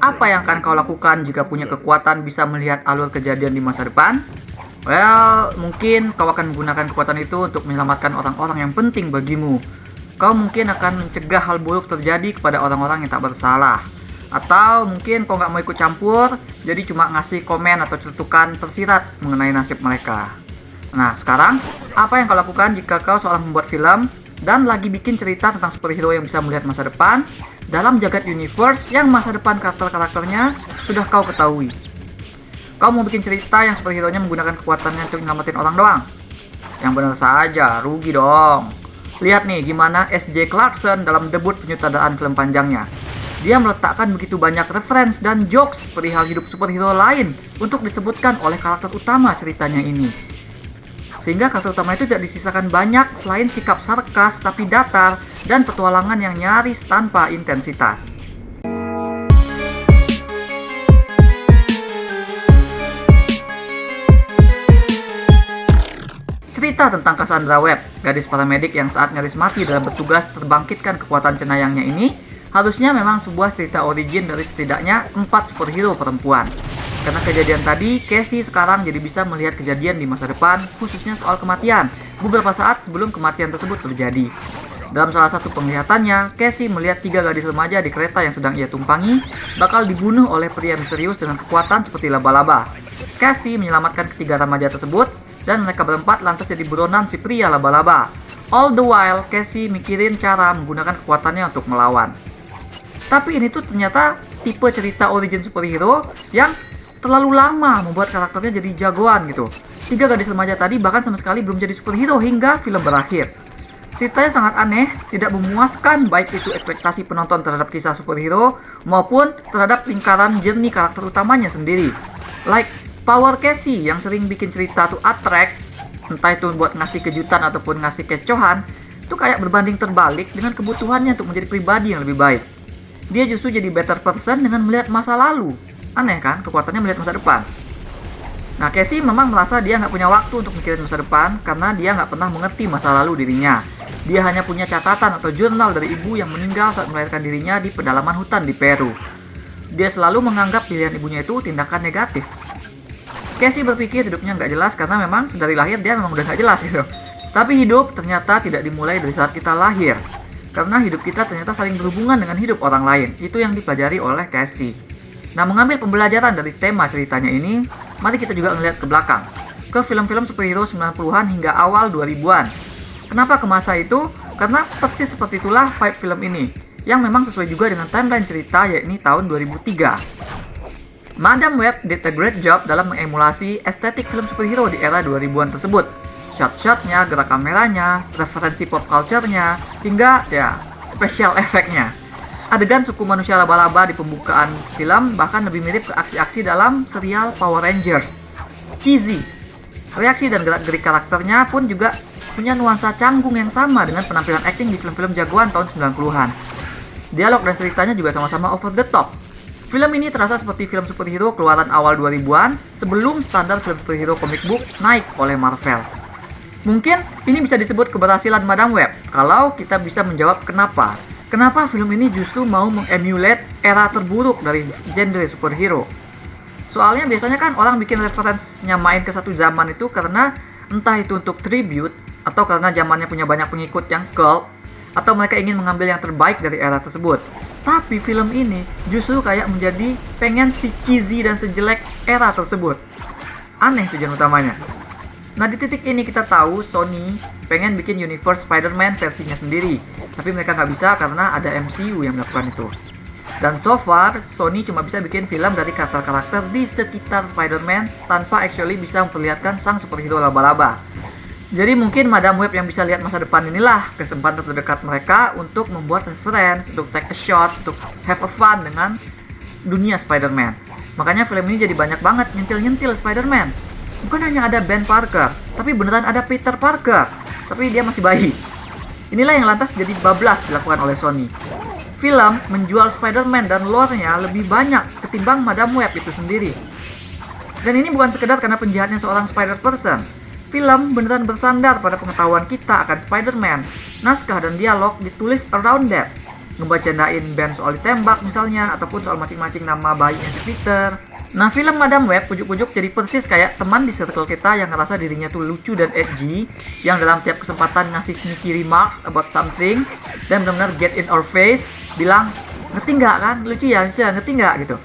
Apa yang akan kau lakukan jika punya kekuatan bisa melihat alur kejadian di masa depan? Well, mungkin kau akan menggunakan kekuatan itu untuk menyelamatkan orang-orang yang penting bagimu. Kau mungkin akan mencegah hal buruk terjadi kepada orang-orang yang tak bersalah. Atau mungkin kau nggak mau ikut campur, jadi cuma ngasih komen atau cetukan tersirat mengenai nasib mereka. Nah, sekarang, apa yang kau lakukan jika kau seorang pembuat film dan lagi bikin cerita tentang superhero yang bisa melihat masa depan dalam jagat universe yang masa depan karakter-karakternya sudah kau ketahui? Kau mau bikin cerita yang superhero-nya menggunakan kekuatannya untuk nyelamatin orang doang? Yang benar saja, rugi dong. Lihat nih gimana S.J. Clarkson dalam debut penyutradaraan film panjangnya. Dia meletakkan begitu banyak reference dan jokes perihal hidup superhero lain untuk disebutkan oleh karakter utama ceritanya ini. Sehingga karakter utama itu tidak disisakan banyak selain sikap sarkas tapi datar dan petualangan yang nyaris tanpa intensitas. Cerita tentang Cassandra Webb, gadis paramedik yang saat nyaris mati dalam bertugas terbangkitkan kekuatan cenayangnya ini, harusnya memang sebuah cerita origin dari setidaknya 4 superhero perempuan. Karena kejadian tadi, Casey sekarang jadi bisa melihat kejadian di masa depan, khususnya soal kematian, beberapa saat sebelum kematian tersebut terjadi. Dalam salah satu penglihatannya, Casey melihat 3 gadis remaja di kereta yang sedang ia tumpangi bakal dibunuh oleh pria misterius dengan kekuatan seperti laba-laba. Casey menyelamatkan ketiga remaja tersebut, dan mereka berempat lantas jadi buronan si pria laba-laba. All the while, Casey mikirin cara menggunakan kekuatannya untuk melawan. Tapi ini tuh ternyata tipe cerita origin superhero yang terlalu lama membuat karakternya jadi jagoan gitu. 3 gadis remaja tadi bahkan sama sekali belum jadi superhero hingga film berakhir. Ceritanya sangat aneh, tidak memuaskan baik itu ekspektasi penonton terhadap kisah superhero maupun terhadap lingkaran jernih karakter utamanya sendiri. Like power Casey yang sering bikin cerita tuh attract, entah itu buat ngasih kejutan ataupun ngasih kecohan, tuh kayak berbanding terbalik dengan kebutuhannya untuk menjadi pribadi yang lebih baik. Dia justru jadi better person dengan melihat masa lalu. Aneh kan, kekuatannya melihat masa depan. Nah, Casey memang merasa dia nggak punya waktu untuk mikirin masa depan karena dia nggak pernah mengerti masa lalu dirinya. Dia hanya punya catatan atau jurnal dari ibu yang meninggal saat melahirkan dirinya di pedalaman hutan di Peru. Dia selalu menganggap pilihan ibunya itu tindakan negatif. Casey berpikir hidupnya nggak jelas karena memang dari lahir dia memang udah nggak jelas gitu. Tapi hidup ternyata tidak dimulai dari saat kita lahir. Karena hidup kita ternyata saling berhubungan dengan hidup orang lain. Itu yang dipelajari oleh Casey. Nah, mengambil pembelajaran dari tema ceritanya ini, mari kita juga ngeliat ke belakang. Ke film-film superhero 90-an hingga awal 2000-an. Kenapa ke masa itu? Karena persis seperti itulah vibe film ini. Yang memang sesuai juga dengan timeline cerita yakni tahun 2003. Madam Webb did a great job dalam mengemulasi estetik film superhero di era 2000-an tersebut. Shot-shotnya, gerak kameranya, referensi pop culture-nya, hingga ya special effect-nya. Adegan suku manusia laba-laba di pembukaan film bahkan lebih mirip ke aksi-aksi dalam serial Power Rangers. Cheesy. Reaksi dan gerak-gerik karakternya pun juga punya nuansa canggung yang sama dengan penampilan acting di film-film jagoan tahun 90-an. Dialog dan ceritanya juga sama-sama over the top. Film ini terasa seperti film superhero keluaran awal 2000-an sebelum standar film superhero comic book naik oleh Marvel. Mungkin ini bisa disebut keberhasilan Madam Webb kalau kita bisa menjawab kenapa. Kenapa film ini justru mau mengemulate era terburuk dari genre superhero. Soalnya biasanya kan orang bikin referensinya main ke satu zaman itu karena entah itu untuk tribute atau karena zamannya punya banyak pengikut yang cult atau mereka ingin mengambil yang terbaik dari era tersebut. Tapi film ini justru kayak menjadi pengen si cheesy dan sejelek era tersebut. Aneh tujuan utamanya. Nah, di titik ini kita tahu Sony pengen bikin universe Spider-Man versinya sendiri. Tapi mereka nggak bisa karena ada MCU yang melakukan itu. Dan so far, Sony cuma bisa bikin film dari karakter-karakter di sekitar Spider-Man tanpa actually bisa memperlihatkan sang superhero laba-laba. Jadi mungkin Madam Webb yang bisa lihat masa depan inilah kesempatan terdekat mereka untuk membuat reference, untuk take a shot, untuk have a fun dengan dunia Spider-Man. Makanya film ini jadi banyak banget nyentil-nyentil Spider-Man. Bukan hanya ada Ben Parker, tapi beneran ada Peter Parker. Tapi dia masih bayi. Inilah yang lantas jadi bablas dilakukan oleh Sony. Film menjual Spider-Man dan lore-nya lebih banyak ketimbang Madam Webb itu sendiri. Dan ini bukan sekedar karena penjahatnya seorang Spider-Person. Film beneran bersandar pada pengetahuan kita akan Spider-Man. Naskah dan dialog ditulis around that. ngebacandain Ben soal ditembak misalnya, ataupun soal macing-macing nama bayinya si Peter. Nah, film Madame Web ujuk-ujuk jadi persis kayak teman di circle kita yang ngerasa dirinya tuh lucu dan edgy, yang dalam tiap kesempatan ngasih sneaky remarks about something, dan benar-benar get in our face, bilang, ngerti nggak kan? Lucu ya, ngerti nggak gitu.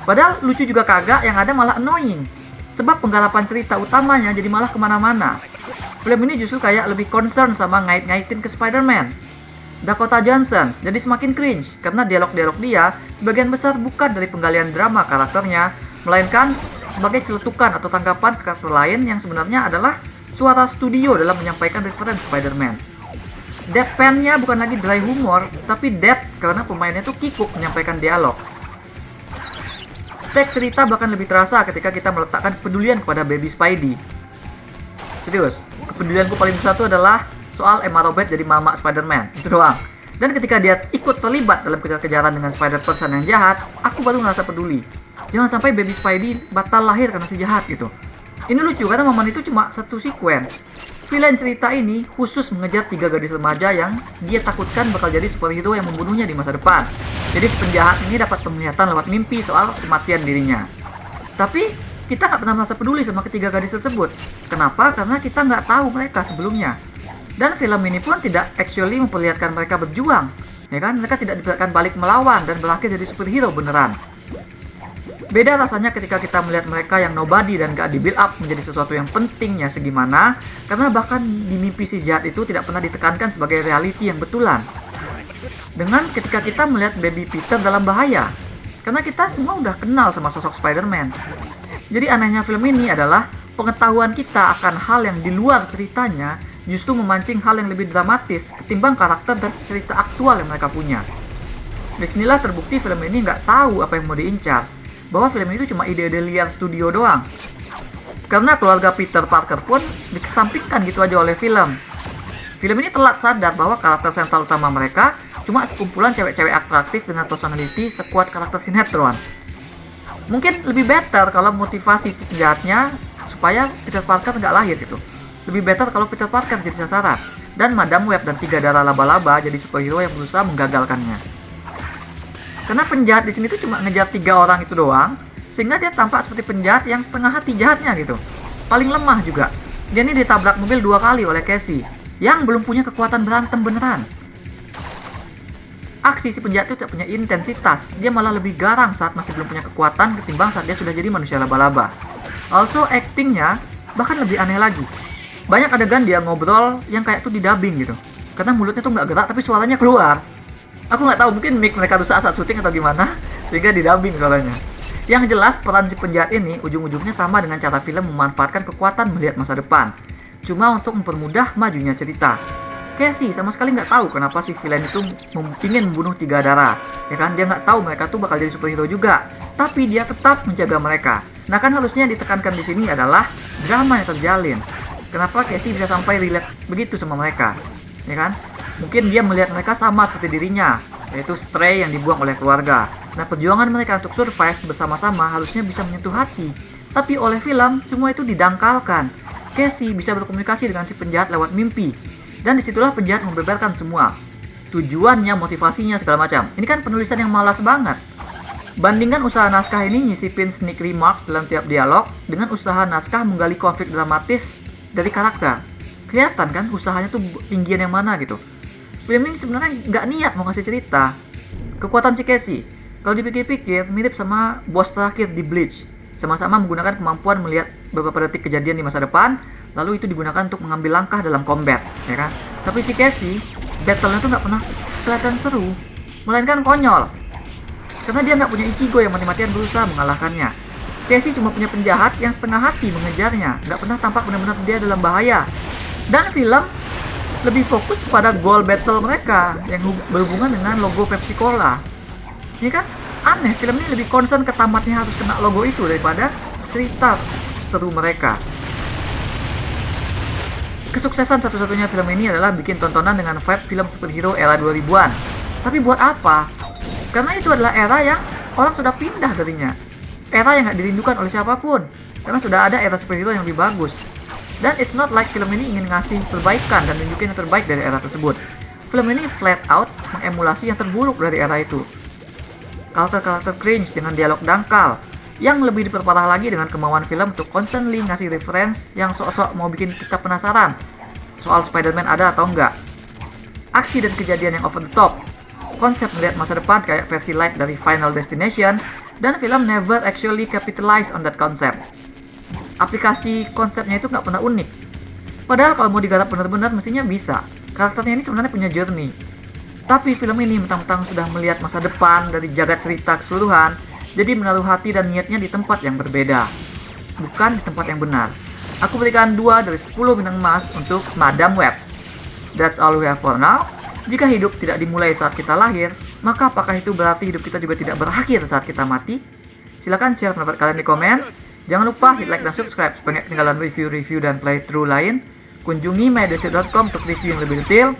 Padahal lucu juga kagak, yang ada malah annoying. Sebab penggalapan cerita utamanya jadi malah kemana-mana. Film ini justru kayak lebih concern sama ngait-ngaitin ke Spider-Man. Dakota Johnson jadi semakin cringe karena dialog-dialog dia sebagian besar bukan dari penggalian drama karakternya, melainkan sebagai celetukan atau tanggapan ke karakter lain yang sebenarnya adalah suara studio dalam menyampaikan referensi Spider-Man. Deadpan-nya bukan lagi dry humor, tapi dead karena pemainnya tuh kikuk menyampaikan dialog. Stek cerita bahkan lebih terasa ketika kita meletakkan kepedulian kepada Baby Spidey. Serius, kepedulianku paling besar itu adalah soal Emma Roberts jadi mama Spider-Man, itu doang. Dan ketika dia ikut terlibat dalam kejar-kejaran dengan Spider-Person yang jahat, aku baru ngerasa peduli. Jangan sampai Baby Spidey batal lahir karena si jahat gitu. Ini lucu karena momen itu cuma satu sekuen. Villain cerita ini khusus mengejar 3 gadis remaja yang dia takutkan bakal jadi superhero yang membunuhnya di masa depan. Jadi si penjahat ini dapat penglihatan lewat mimpi soal kematian dirinya. Tapi kita nggak pernah merasa peduli sama ketiga gadis tersebut. Kenapa? Karena kita nggak tahu mereka sebelumnya. Dan film ini pun tidak actually memperlihatkan mereka berjuang, ya kan? Mereka tidak diperlihatkan balik melawan dan berakhir jadi superhero beneran. Beda rasanya ketika kita melihat mereka yang nobody dan gak di build up menjadi sesuatu yang pentingnya segimana, karena bahkan di mimpi si jahat itu tidak pernah ditekankan sebagai reality yang betulan. Dengan ketika kita melihat Baby Peter dalam bahaya, karena kita semua udah kenal sama sosok Spider-Man. Jadi anehnya film ini adalah pengetahuan kita akan hal yang di luar ceritanya justru memancing hal yang lebih dramatis ketimbang karakter dan cerita aktual yang mereka punya. Disinilah terbukti film ini nggak tahu apa yang mau diincar, bahwa film itu cuma ide-ide liar studio doang. Karena keluarga Peter Parker pun dikesampingkan gitu aja oleh film. Film ini telat sadar bahwa karakter sentral utama mereka cuma sekumpulan cewek-cewek atraktif dengan personality sekuat karakter sinetron. Mungkin lebih better kalau motivasi si penjahatnya supaya Peter Parker nggak lahir gitu. Lebih better kalau Peter Parker jadi sasaran, dan Madame Web dan 3 darah laba-laba jadi superhero yang berusaha menggagalkannya. Karena penjahat di sini tuh cuma ngejar 3 orang itu doang, sehingga dia tampak seperti penjahat yang setengah hati jahatnya gitu. Paling lemah juga. Dia ini ditabrak mobil 2 kali oleh Casey, yang belum punya kekuatan berantem beneran. Aksi si penjahat itu tidak punya intensitas, dia malah lebih garang saat masih belum punya kekuatan ketimbang saat dia sudah jadi manusia laba-laba. Also actingnya bahkan lebih aneh lagi. Banyak adegan dia ngobrol yang kayak tuh di dubbing gitu, karena mulutnya tuh nggak gerak tapi suaranya keluar. Aku nggak tahu, mungkin mic mereka rusak saat syuting atau gimana, sehingga di dubbing suaranya. Yang jelas peran si penjahat ini ujung-ujungnya sama dengan cara film memanfaatkan kekuatan melihat masa depan, cuma untuk mempermudah majunya cerita. Casey sama sekali nggak tahu kenapa si villain itu ingin membunuh 3 darah, ya kan? Dia nggak tahu mereka tuh bakal jadi superhero juga, tapi dia tetap menjaga mereka. Nah kan harusnya ditekankan di sini adalah drama yang terjalin. Kenapa Casey bisa sampai relate begitu sama mereka, ya kan? Mungkin dia melihat mereka sama seperti dirinya, yaitu stray yang dibuang oleh keluarga. Nah perjuangan mereka untuk survive bersama-sama harusnya bisa menyentuh hati. Tapi oleh film, semua itu didangkalkan. Casey bisa berkomunikasi dengan si penjahat lewat mimpi. Dan disitulah penjahat membeberkan semua. Tujuannya, motivasinya, segala macam. Ini kan penulisan yang malas banget. Bandingkan usaha naskah ini nyisipin sneak remarks dalam tiap dialog dengan usaha naskah menggali konflik dramatis dari karakter. Kelihatan kan usahanya tuh tinggian yang mana gitu. Film ini sebenarnya nggak niat mau ngasih cerita. Kekuatan si Casey, kalau dipikir-pikir mirip sama bos terakhir di Bleach. Sama-sama menggunakan kemampuan melihat beberapa detik kejadian di masa depan, lalu itu digunakan untuk mengambil langkah dalam combat, ya kan? Tapi si Casey, battle-nya tuh nggak pernah kelihatan seru, melainkan konyol. Karena dia nggak punya Ichigo yang mati-matian berusaha mengalahkannya. Casey cuma punya penjahat yang setengah hati mengejarnya, nggak pernah tampak benar-benar dia dalam bahaya. Dan film lebih fokus pada goal battle mereka yang berhubungan dengan logo Pepsi Cola. Ini kan aneh, film ini lebih concern ke tamatnya harus kena logo itu daripada cerita seru mereka. Kesuksesan satu-satunya film ini adalah bikin tontonan dengan vibe film superhero era 2000-an. Tapi buat apa? Karena itu adalah era yang orang sudah pindah darinya. Era yang gak dirindukan oleh siapapun. Karena sudah ada era superhero yang lebih bagus. Dan it's not like film ini ingin ngasih perbaikan dan nunjukin yang terbaik dari era tersebut. Film ini flat out mengemulasi yang terburuk dari era itu. Karakter-karakter cringe dengan dialog dangkal, yang lebih diperparah lagi dengan kemauan film untuk constantly ngasih reference yang sok-sok mau bikin kita penasaran soal Spider-Man ada atau enggak. Aksi dan kejadian yang over the top, konsep melihat masa depan kayak versi light dari Final Destination, dan film never actually capitalize on that concept. Aplikasi konsepnya itu nggak pernah unik. Padahal kalau mau digarap benar-benar mestinya bisa. Karakternya ini sebenarnya punya journey. Tapi film ini mentang-mentang sudah melihat masa depan dari jagat cerita keseluruhan, jadi menaruh hati dan niatnya di tempat yang berbeda, bukan di tempat yang benar. Aku berikan 2 dari 10 bintang emas untuk Madame Web. That's all we have for now. Jika hidup tidak dimulai saat kita lahir, maka apakah itu berarti hidup kita juga tidak berakhir saat kita mati? Silahkan share pendapat kalian di komen. Jangan lupa hit like dan subscribe supaya tidak ketinggalan review-review dan playthrough lain. Kunjungi mydirtseed.com untuk review yang lebih detail.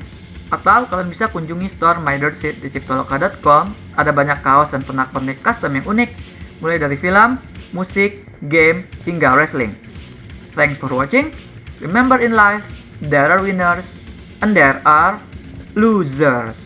Atau kalian bisa kunjungi store mydirtseed di ciptoloka.com. Ada banyak kaos dan pernak-pernik custom yang unik, mulai dari film, musik, game, hingga wrestling. Thanks for watching. Remember in life, there are winners and there are losers.